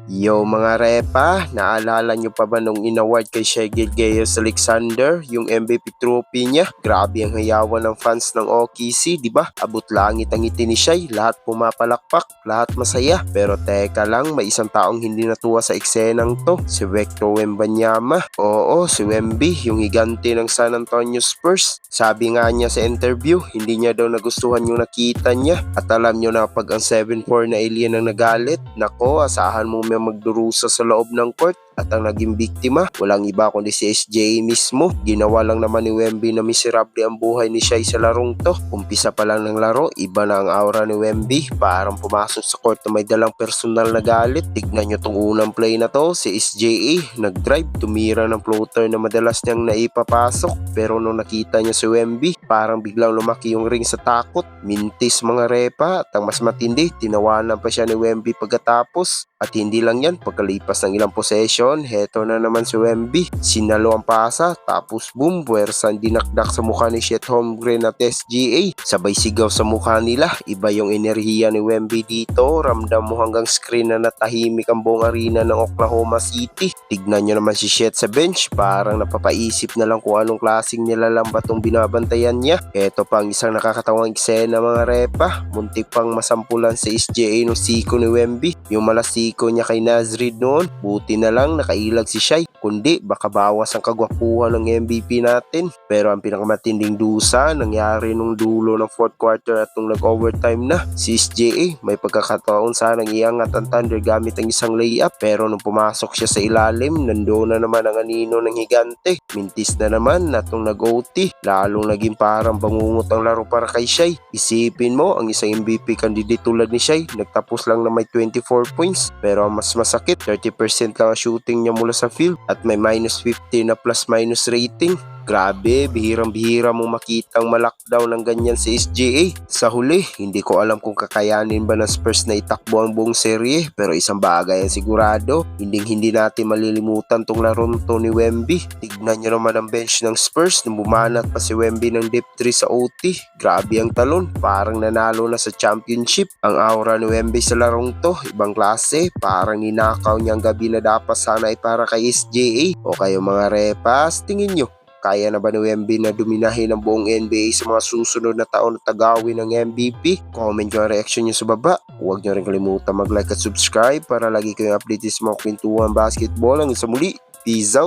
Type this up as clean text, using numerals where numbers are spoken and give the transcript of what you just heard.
Yo mga repa, naalala nyo pa ba nung inaward kay Shai Gilgeous-Alexander yung MVP trophy niya? Grabe ang hayawan ng fans ng OKC, di ba? Abot langit ang ngiti ni Shai, lahat pumapalakpak, lahat masaya. Pero teka lang, may isang taong hindi natuwa sa eksenang to, si Victor Wembanyama. Oo, si Wemby, yung higante ng San Antonio Spurs. Sabi nga niya sa interview, hindi niya daw nagustuhan yung nakita niya. At alam nyo na pag ang 7'4 na alien ang nagalit, nako, asahan mo may magdurusa sa loob ng court. At ang naging biktima, walang iba kundi si SJ mismo. Ginawa lang naman ni Wemby na miserable ang buhay ni Shai sa larong to. Umpisa pa lang ng laro, iba na ang aura ni Wemby. Parang pumasok sa court na may dalang personal na galit. Tignan nyo tong unang play na to, si SJA nag-drive, tumira ng floater na madalas niyang naipapasok. Pero nung nakita niya si Wemby, parang biglang lumaki yung ring sa takot. Mintis mga repa, at ang mas matindi, tinawanan pa siya ni Wemby pagkatapos. At hindi lang yan, pagkalipas ng ilang possession, heto na naman si Wemby. Sinalo ang pasa, tapos boom, puwersang dinakdak sa mukha ni Chet Holmgren at SGA. Sabay sigaw sa mukha nila, iba yung enerhiya ni Wemby dito. Ramdam mo hanggang screen na natahimik ang buong arena ng Oklahoma City. Tignan nyo naman si Chet sa bench, parang napapaisip na lang kung anong klaseng nilalamba tong binabantayan niya. Heto pa ang isang nakakatawang eksena mga repa, muntik pang masampulan sa SGA no siko ni Wemby. Yung malasiko niya kay Nazrid noon, buti na lang nakailag si Shai, kundi baka bawas ang kagwapuhan ng MVP natin. Pero ang pinakamatinding dusa nangyari nung dulo ng fourth quarter at nung nag-overtime na. Si SGA may pagkakataon sanang iangat ang Thunder gamit ang isang layup, pero nung pumasok siya sa ilalim, nandoon na naman ang anino ng higante. Mintis na naman at nung nag-OT, lalong naging parang bangungot ang laro para kay Shai. Isipin mo, ang isang MVP candidate tulad ni Shai, nagtapos lang na may 24 points. Pero ang mas masakit, 30% lang ang shooting niya mula sa field at may minus 50 na plus-minus rating. Grabe, bihirang-bihira mong makitang malakdown ng ganyan si SGA. Sa huli, hindi ko alam kung kakayanin ba ng Spurs na itakbo ang buong serye, pero isang bagay ang sigurado, hindi natin malilimutan tong laro to ni Wemby. Tignan nyo naman ang bench ng Spurs nung bumanat pa si Wemby ng deep 3 sa OT. Grabe ang talon, parang nanalo na sa championship. Ang aura ni Wemby sa larong to, ibang klase, parang ninakaw niya ang gabi na dapat sana ay para kay SGA. O kayo mga repas, tingin nyo, kaya na ba ni Wemby na dominahin ang buong NBA sa mga susunod na taon na tagawin ng MVP? Comment nyo ang reaction nyo sa baba. Huwag nyo rin kalimutan mag-like at subscribe para lagi kayong updated sa mga kwentuhan basketball. Hanggang sa muli, peace out!